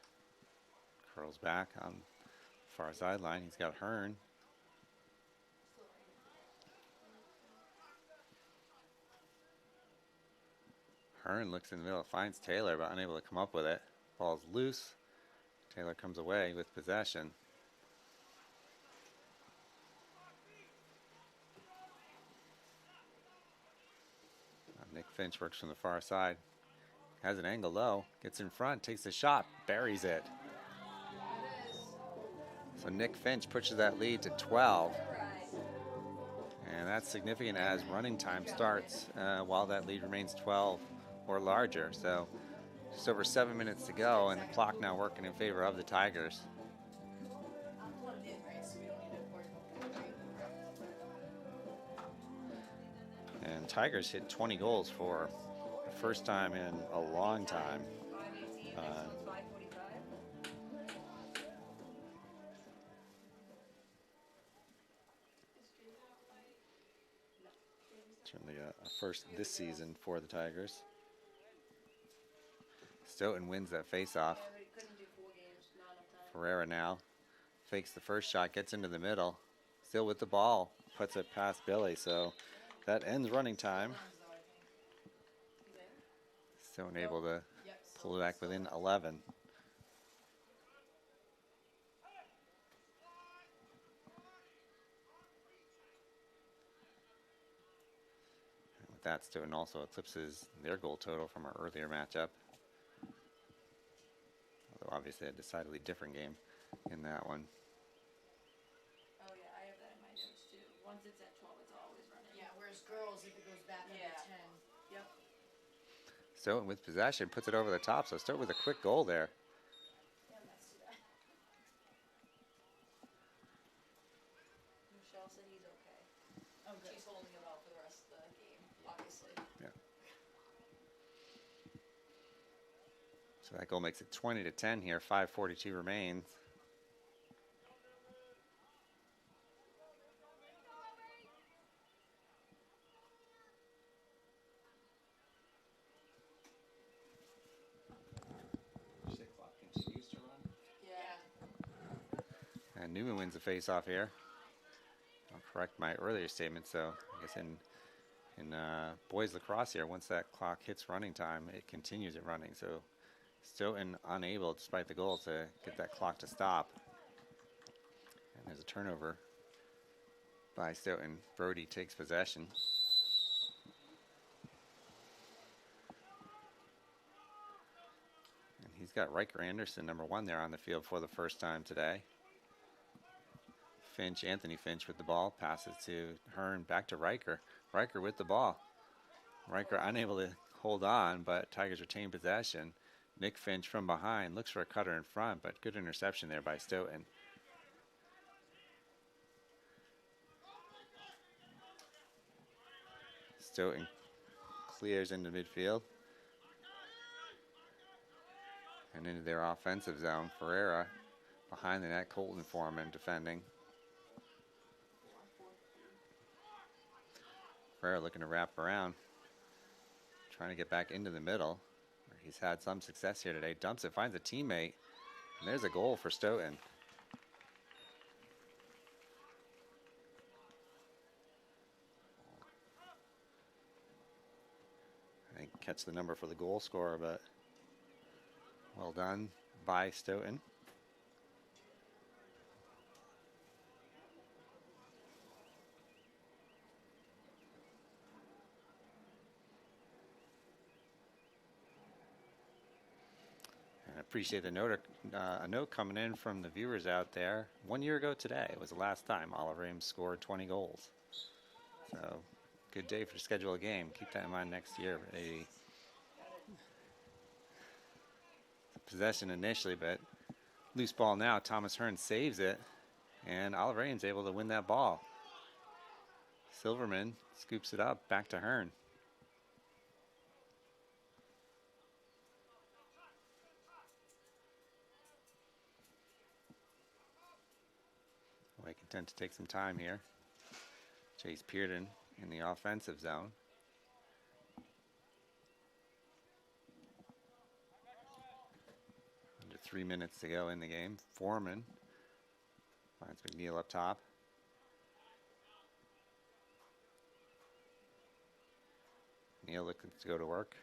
Curls back on the far sideline. He's got Hearn. Hearn looks in the middle, finds Taylor, but unable to come up with it. Ball's loose. Taylor comes away with possession. Finch works from the far side. Has an angle low. Gets in front. Takes the shot. Buries it. So Nick Finch pushes that lead to 12. And that's significant as running time starts while that lead remains 12 or larger. So just over 7 minutes to go, and the clock now working in favor of the Tigers. And Tigers hit 20 goals for the first time in a long time. Certainly a first this season for the Tigers. Stoughton wins that faceoff. Ferreira now fakes the first shot, gets into the middle, still with the ball, puts it past Billy, so that ends running time. Stoughton able to pull it back within 11. And with that, Stoughton also eclipses their goal total from our earlier matchup. Although obviously a decidedly different game in that one. Oh yeah, I have that in my notes too. Once it's at 12, it's always running. Yeah, whereas girls, if it goes back under 10. Yep. Stoughton with possession puts it over the top, so Stoughton with a quick goal there. Yeah, let's do that. Michelle said he's okay. Oh, good. She's holding him out for the rest of the game, obviously. Yeah. So that goal makes it 20-10 here. 5:42 remains. Clock continues to run. Yeah. And Newman wins the face-off here. I'll correct my earlier statement. So I guess in boys lacrosse here, once that clock hits running time, it continues it running. So Stoughton unable, despite the goal, to get that clock to stop. And there's a turnover by Stoughton. Brody takes possession. And he's got Riker Anderson, number 1, there on the field for the first time today. Finch, Anthony Finch with the ball, passes to Hearn, back to Riker. Riker with the ball. Riker unable to hold on, but Tigers retain possession. Nick Finch from behind looks for a cutter in front, but good interception there by Stoughton. Stoughton clears into midfield and into their offensive zone. Ferreira behind the net, Colton Foreman defending. Ferreira looking to wrap around, trying to get back into the middle. He's had some success here today. Dumps it, finds a teammate, and there's a goal for Stoughton. I didn't catch the number for the goal scorer, but well done by Stoughton. Appreciate the note, a note coming in from the viewers out there. 1 year ago today was the last time Oliver Ames scored 20 goals. So good day for to schedule a game. Keep that in mind next year. A possession initially, but loose ball now. Thomas Hearn saves it, and Oliver Ames able to win that ball. Silverman scoops it up, back to Hearn. Content to take some time here. Chase Pearden in the offensive zone. Under 3 minutes to go in the game. Foreman finds McNeil up top. Neal looking to go to work.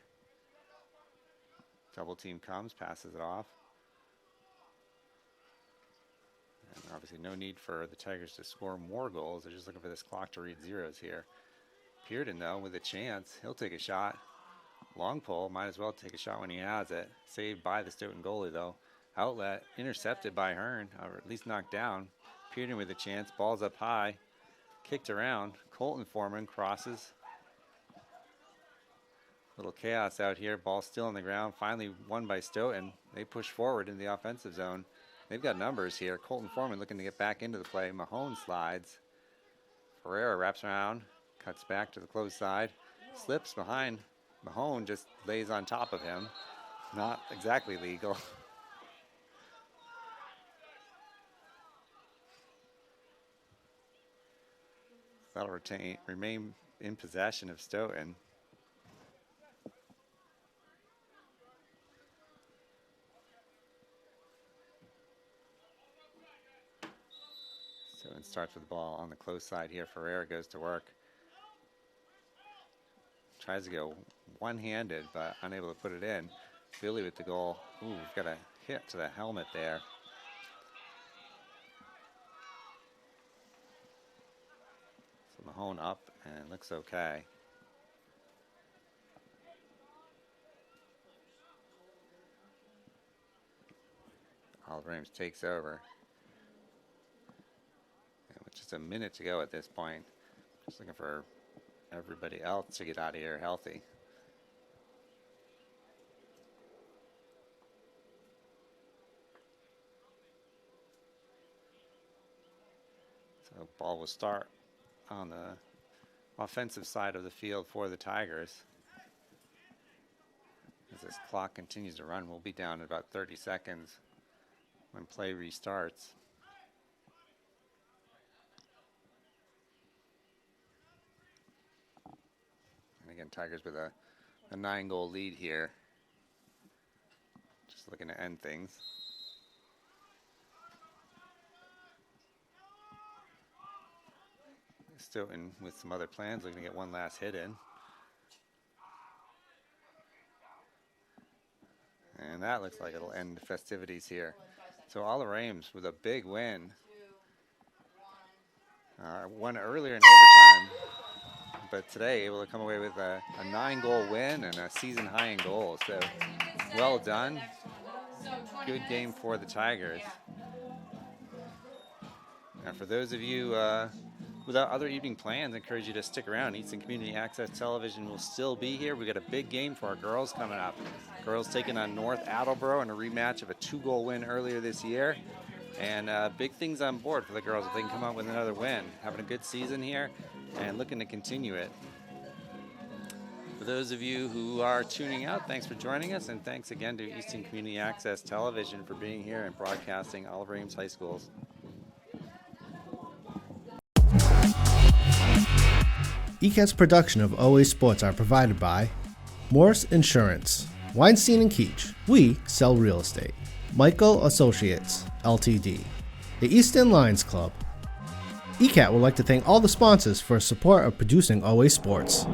Double team comes, passes it off. And obviously no need for the Tigers to score more goals. They're just looking for this clock to read zeros here. Pearden, though, with a chance. He'll take a shot. Long pole, might as well take a shot when he has it. Saved by the Stoughton goalie though. Outlet, intercepted by Hearn, or at least knocked down. Pearden with a chance, ball's up high. Kicked around, Colton Foreman crosses. Little chaos out here, ball still on the ground, finally won by Stoughton. They push forward in the offensive zone. They've got numbers here. Colton Foreman looking to get back into the play. Mahone slides. Ferreira wraps around, cuts back to the close side, slips behind. Mahone just lays on top of him. Not exactly legal. That'll remain in possession of Stoughton. Stoughton starts with the ball on the close side here. Ferreira goes to work. Tries to go one-handed, but unable to put it in. Billy with the goal. Ooh, we've got a hit to the helmet there. So Mahone up and looks okay. Oliver Ames takes over. And with just a minute to go at this point, just looking for everybody else to get out of here healthy. So ball will start on the offensive side of the field for the Tigers. As this clock continues to run, we'll be down in about 30 seconds when play restarts. And again, Tigers with a 9-goal lead here. Just looking to end things. Stoughton with some other plans, looking to get one last hit in. And that looks like it'll end the festivities here. So Oliver Ames with a big win. Won earlier in overtime, but today able to come away with a 9-goal win and a season high in goals. So well done. Good game for the Tigers. And for those of you without other evening plans, I encourage you to stick around. Easton Community Access Television will still be here. We got a big game for our girls coming up. Girls taking on North Attleboro in a rematch of a 2-goal win earlier this year. And big things on board for the girls if they can come out with another win. Having a good season here and looking to continue it. For those of you who are tuning out, thanks for joining us, and thanks again to Easton Community Access Television for being here and broadcasting Oliver Ames High Schools. ECAT's production of OA Sports are provided by Morse Insurance, Weinstein and Keach, we sell real estate, Michael Associates, Ltd., the Easton Lions Club. ECAT would like to thank all the sponsors for support of producing OA Sports.